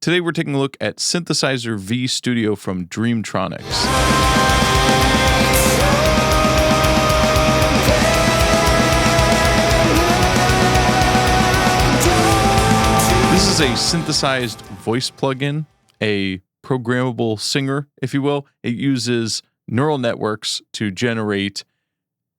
Today we're taking a look at Synthesizer V Studio from Dreamtronics. This is a synthesized voice plugin, a programmable singer, if you will. It uses neural networks to generate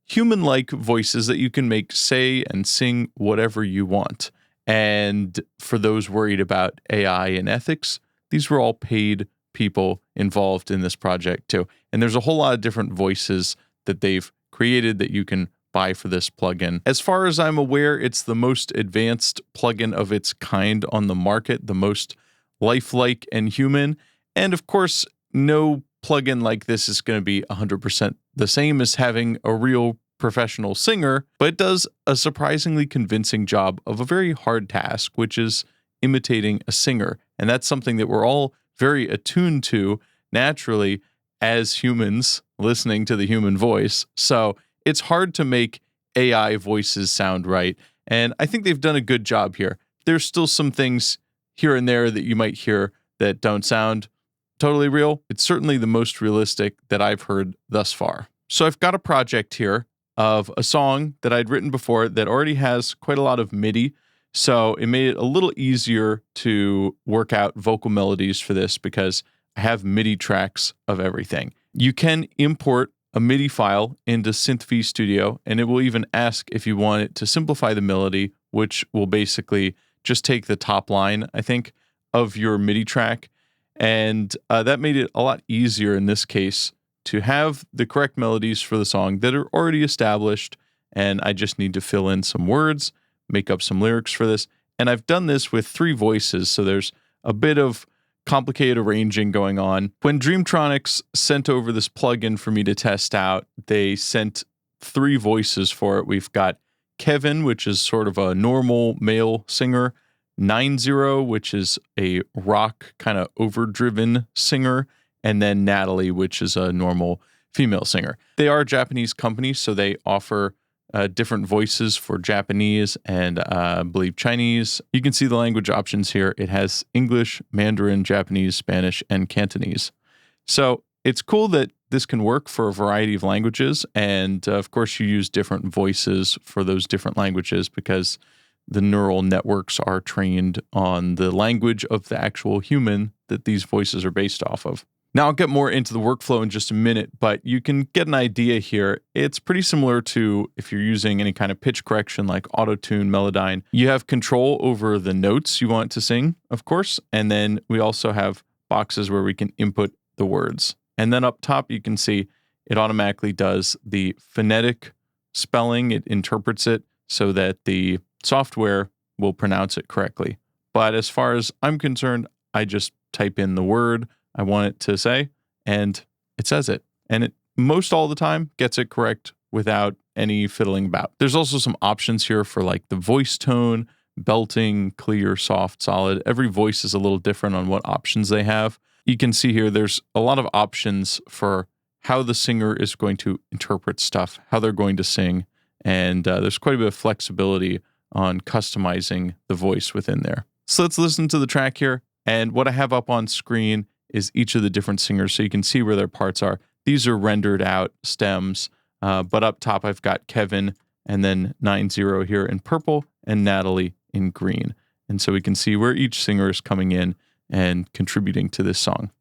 human-like voices that you can make say and sing whatever you want. And for those worried about AI and ethics, these were all paid people involved in this project too. And there's a whole lot of different voices that they've created that you can buy for this plugin. As far as I'm aware, it's the most advanced plugin of its kind on the market, the most lifelike and human. And of course, no plugin like this is going to be 100% the same as having a real professional singer, but it does a surprisingly convincing job of a very hard task, which is imitating a singer. And that's something that we're all very attuned to naturally as humans listening to the human voice. So it's hard to make AI voices sound right. And I think they've done a good job here. There's still some things here and there that you might hear that don't sound totally real. It's certainly the most realistic that I've heard thus far. So I've got a project here of a song that I'd written before that already has quite a lot of MIDI. So it made it a little easier to work out vocal melodies for this because I have MIDI tracks of everything. You can import a MIDI file into SynthV Studio, and it will even ask if you want it to simplify the melody, which will basically just take the top line, I think, of your MIDI track. And that made it a lot easier in this case to have the correct melodies for the song that are already established, and I just need to fill in some words, make up some lyrics for this. And I've done this with 3 voices, so there's a bit of complicated arranging going on. When Dreamtronics sent over this plugin for me to test out, they sent 3 voices for it. We've got Kevin, which is sort of a normal male singer, 90, which is a rock kind of overdriven singer, and then Natalie, which is a normal female singer. They are a Japanese company, so they offer different voices for Japanese and I believe Chinese. You can see the language options here. It has English, Mandarin, Japanese, Spanish, and Cantonese. So it's cool that this can work for a variety of languages, and of course you use different voices for those different languages because the neural networks are trained on the language of the actual human that these voices are based off of. Now, I'll get more into the workflow in just a minute, but you can get an idea here. It's pretty similar to if you're using any kind of pitch correction like Auto-Tune, Melodyne. You have control over the notes you want to sing, of course, and then we also have boxes where we can input the words. And then up top, you can see it automatically does the phonetic spelling. It interprets it so that the software will pronounce it correctly. But as far as I'm concerned, I just type in the word I want it to say, and it says it. And it most all the time gets it correct without any fiddling about. There's also some options here for like the voice tone, belting, clear, soft, solid. Every voice is a little different on what options they have. You can see here there's a lot of options for how the singer is going to interpret stuff, how they're going to sing, and there's quite a bit of flexibility on customizing the voice within there. So let's listen to the track here. And what I have up on screen is each of the different singers, so you can see where their parts are. These are rendered out stems, but up top I've got Kevin, and then 90 here in purple, and Natalie in green. And so we can see where each singer is coming in and contributing to this song.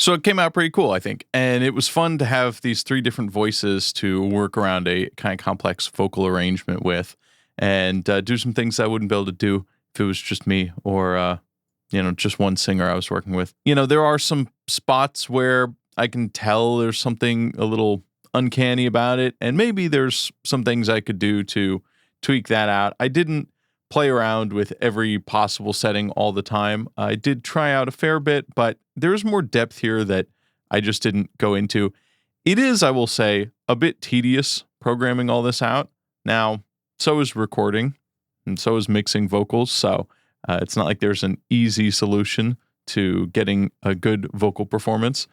So it came out pretty cool, I think. And it was fun to have these 3 different voices to work around a kind of complex vocal arrangement with and do some things I wouldn't be able to do if it was just me or, just one singer I was working with. There are some spots where I can tell there's something a little uncanny about it. And maybe there's some things I could do to tweak that out. I didn't play around with every possible setting all the time. I did try out a fair bit, but there's more depth here that I just didn't go into. It is, I will say, a bit tedious programming all this out. Now, so is recording, and so is mixing vocals, so it's not like there's an easy solution to getting a good vocal performance.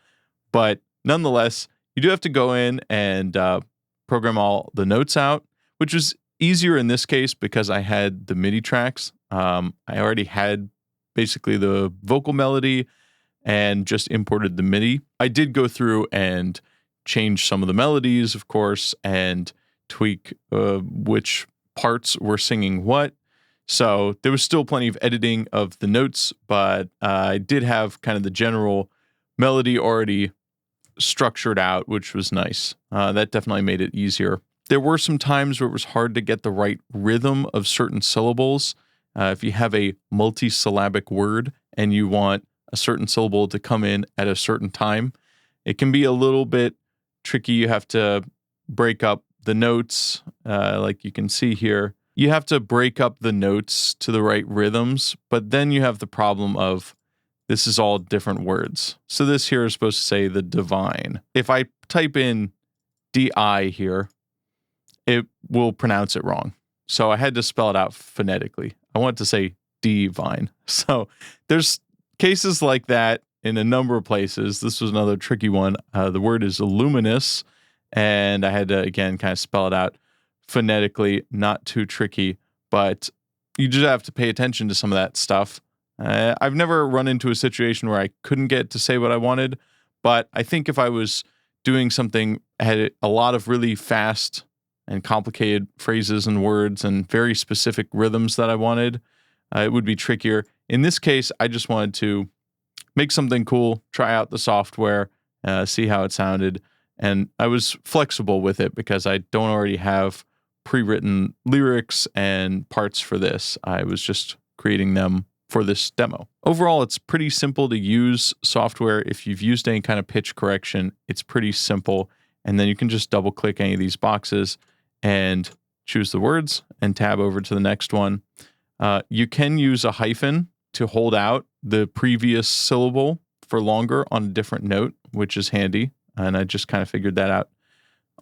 But nonetheless, you do have to go in and program all the notes out, which was easier in this case because I had the MIDI tracks. I already had basically the vocal melody and just imported the MIDI. I did go through and change some of the melodies, of course, and tweak which parts were singing what. So there was still plenty of editing of the notes, but I did have kind of the general melody already structured out, which was nice. That definitely made it easier. There were some times where it was hard to get the right rhythm of certain syllables. If you have a multisyllabic word and you want a certain syllable to come in at a certain time, it can be a little bit tricky. You have to break up the notes, like you can see here. You have to break up the notes to the right rhythms, but then you have the problem of this is all different words. So this here is supposed to say the divine. If I type in DI here, it will pronounce it wrong. So I had to spell it out phonetically. I want to say divine. So there's cases like that in a number of places. This was another tricky one. The word is luminous, and I had to, again, kind of spell it out phonetically. Not too tricky, but you just have to pay attention to some of that stuff. I've never run into a situation where I couldn't get to say what I wanted, but I think if I was doing something, I had a lot of really fast and complicated phrases and words and very specific rhythms that I wanted, it would be trickier. In this case, I just wanted to make something cool, try out the software, see how it sounded, and I was flexible with it because I don't already have pre-written lyrics and parts for this. I was just creating them for this demo. Overall, it's pretty simple to use software. If you've used any kind of pitch correction, it's pretty simple. And then you can just double click any of these boxes and choose the words and tab over to the next one. You can use a hyphen to hold out the previous syllable for longer on a different note, which is handy. And I just kind of figured that out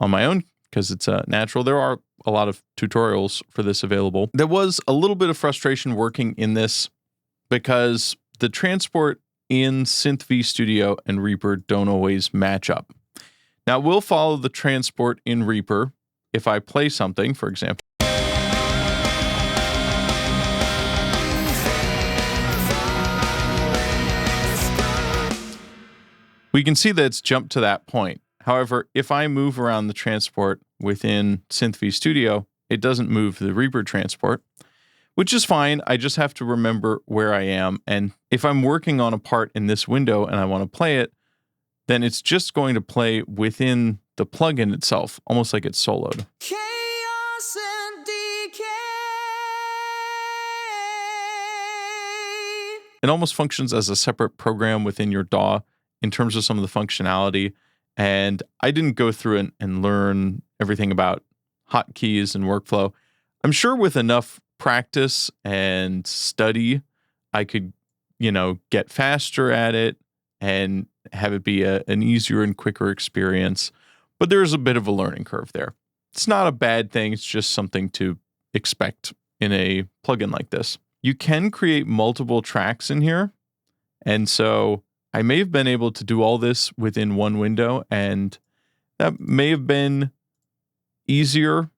on my own because it's natural. There are a lot of tutorials for this available. There was a little bit of frustration working in this because the transport in SynthV Studio and Reaper don't always match up. Now, we'll follow the transport in Reaper if I play something, for example. We can see that it's jumped to that point. However, if I move around the transport within SynthV Studio, it doesn't move the Reaper transport, which is fine. I just have to remember where I am. And if I'm working on a part in this window and I want to play it, then it's just going to play within the plugin itself, almost like it's soloed. Chaos and decay. It almost functions as a separate program within your DAW in terms of some of the functionality. And I didn't go through and learn everything about hotkeys and workflow. I'm sure with enough practice and study, I could, get faster at it and have it be an easier and quicker experience. But there's a bit of a learning curve there. It's not a bad thing. It's just something to expect in a plugin like this. You can create multiple tracks in here. And so I may have been able to do all this within one window, and that may have been easier,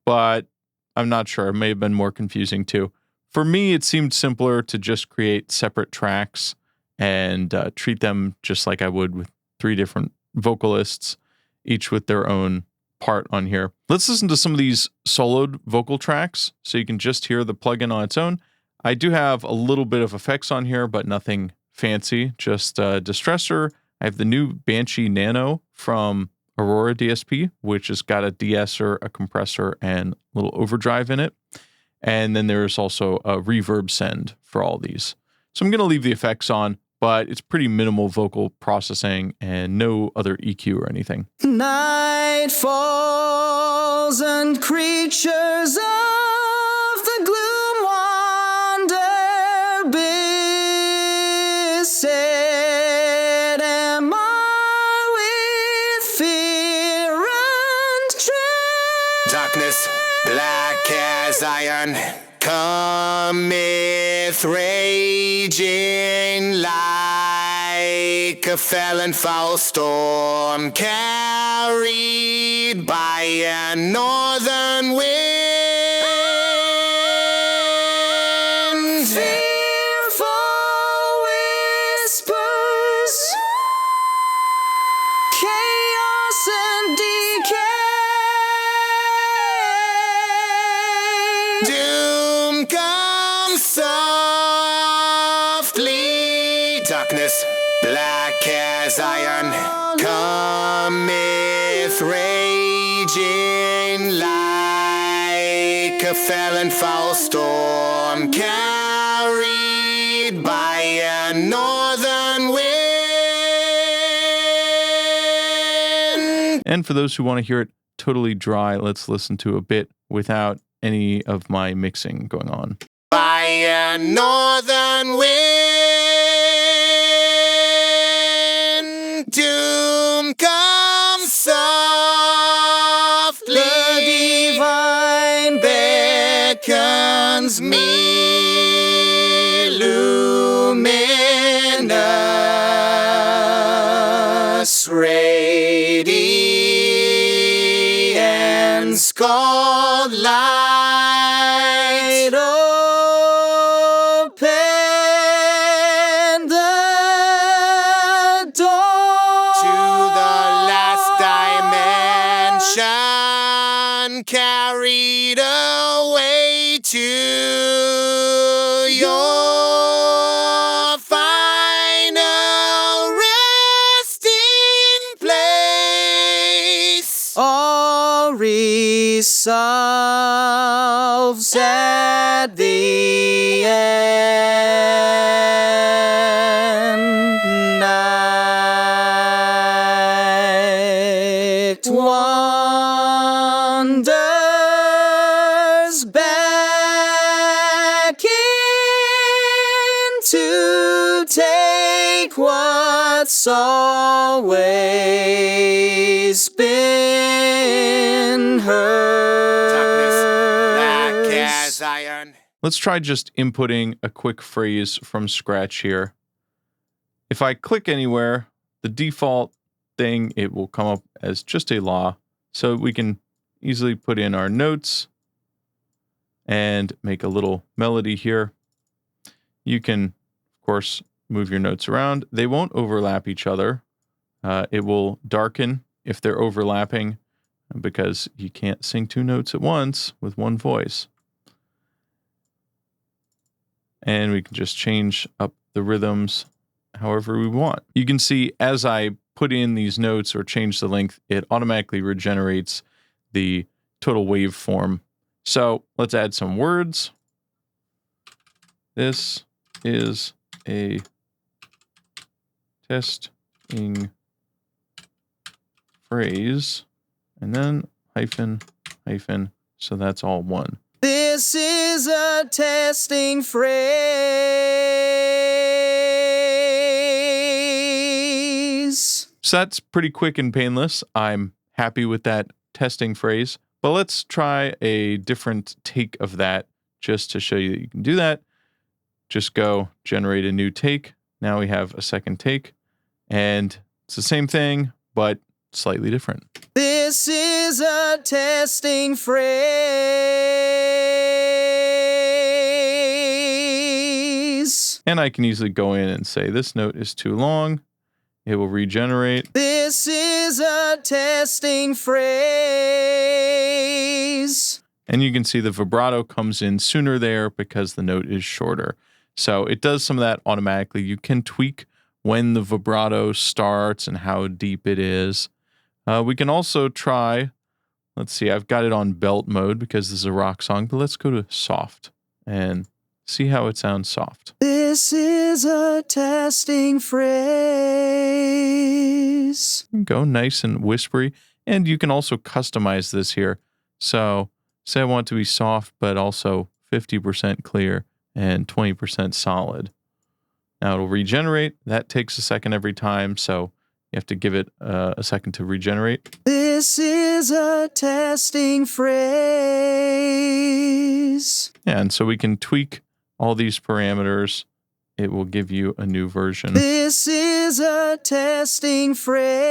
but I'm not sure. It may have been more confusing too. For me, it seemed simpler to just create separate tracks and treat them just like I would with 3 different vocalists, each with their own part on here. Let's listen to some of these soloed vocal tracks so you can just hear the plugin on its own. I do have a little bit of effects on here, but nothing fancy, just a distressor, I have the new Banshee Nano from Aurora DSP, which has got a de-esser, a compressor, and a little overdrive in it. And then there's also a reverb send for all these. So I'm going to leave the effects on, but it's pretty minimal vocal processing and no other EQ or anything. Night falls and creatures of the gloom wander beset. Am I with fear and dread? Darkness, black as iron, cometh raging like a felon foul storm, carried by a northern wind. Fearful whispers, chaos and decay. Doom comes softly, darkness, black as iron, cometh raging like a felon foul storm, carried by a northern wind. And for those who want to hear it totally dry, let's listen to a bit without any of my mixing going on. By a northern wind, doom comes softly. The divine beckons me, luminous, radiance, called light, open the door to the last dimension, carried away to your final resting place. all resolves at the end. Night wanders back in to take what's always been hers. Darkness, black as iron. Let's try just inputting a quick phrase from scratch here. If I click anywhere, the default thing, it will come up as just a law. So we can easily put in our notes and make a little melody here. You can, of course, move your notes around. They won't overlap each other. It will darken if they're overlapping because you can't sing two notes at once with one voice. And we can just change up the rhythms however we want. You can see as I put in these notes or change the length, it automatically regenerates the total waveform. So let's add some words. This is a testing phrase, and then hyphen, hyphen, so that's all one. This is a testing phrase. So that's pretty quick and painless. I'm happy with that testing phrase, but let's try a different take of that just to show you that you can do that. Just go generate a new take. Now we have a second take, and it's the same thing, but slightly different. This is a testing phrase. And I can easily go in and say this note is too long. It will regenerate. This is a testing phrase. And you can see the vibrato comes in sooner there because the note is shorter. So it does some of that automatically. You can tweak when the vibrato starts and how deep it is. We can also try, let's see, I've got it on belt mode because this is a rock song, but let's go to soft and see how it sounds soft. This is a testing phrase. Go nice and whispery, and you can also customize this here. So say I want it to be soft, but also 50% clear and 20% solid. Now it'll regenerate. That takes a second every time, so you have to give it a second to regenerate. This is a testing phrase. Yeah, and so we can tweak all these parameters. It will give you a new version. This is a testing phrase.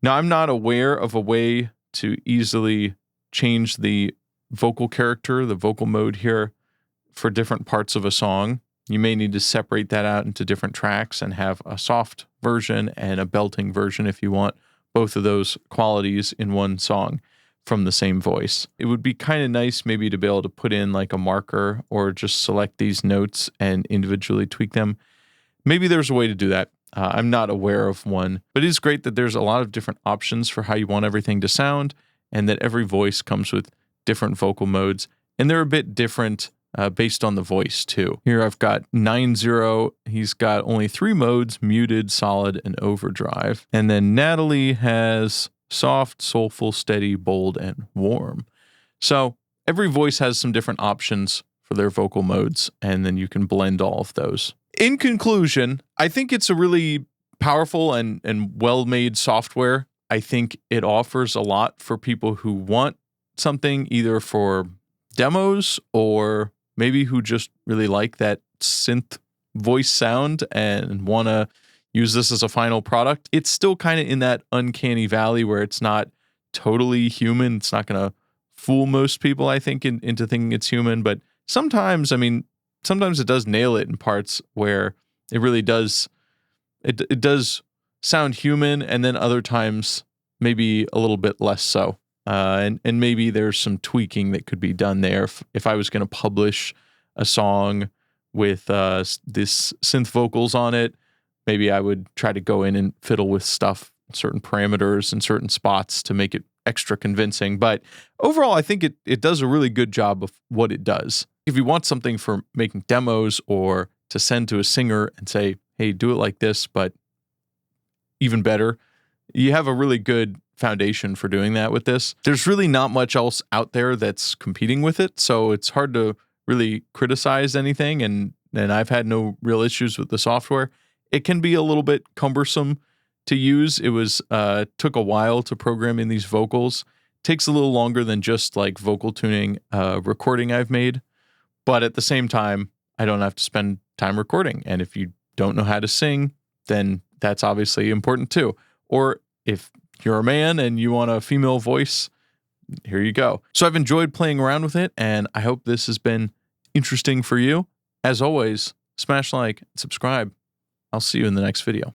Now, I'm not aware of a way to easily change the vocal character, the vocal mode here, for different parts of a song. You may need to separate that out into different tracks and have a soft version and a belting version if you want both of those qualities in one song from the same voice. It would be kind of nice maybe to be able to put in like a marker or just select these notes and individually tweak them. Maybe there's a way to do that. I'm not aware of one, but it is great that there's a lot of different options for how you want everything to sound and that every voice comes with different vocal modes, and they're a bit different based on the voice too. Here I've got 9-0. He's got only 3 modes: muted, solid, and overdrive. And then Natalie has soft, soulful, steady, bold, and warm. So every voice has some different options for their vocal modes, and then you can blend all of those. In conclusion, I think it's a really powerful and well-made software. I think it offers a lot for people who want something either for demos or maybe who just really like that synth voice sound and want to use this as a final product. It's still kind of in that uncanny valley where it's not totally human. It's not going to fool most people, I think, into thinking it's human. But sometimes it does nail it in parts where it really does. It does sound human, and then other times maybe a little bit less so. And maybe there's some tweaking that could be done there. If I was going to publish a song with this synth vocals on it, maybe I would try to go in and fiddle with stuff, certain parameters in certain spots to make it extra convincing. But overall, I think it does a really good job of what it does. If you want something for making demos or to send to a singer and say, hey, do it like this, but even better, you have a really good foundation for doing that with this. There's really not much else out there that's competing with it, so it's hard to really criticize anything, and I've had no real issues with the software. It can be a little bit cumbersome to use. It was took a while to program in these vocals. Takes a little longer than just like vocal tuning recording I've made, but at the same time, I don't have to spend time recording. And if you don't know how to sing, then that's obviously important too. Or if you're a man and you want a female voice, here you go. So I've enjoyed playing around with it, and I hope this has been interesting for you. As always, smash like and subscribe. I'll see you in the next video.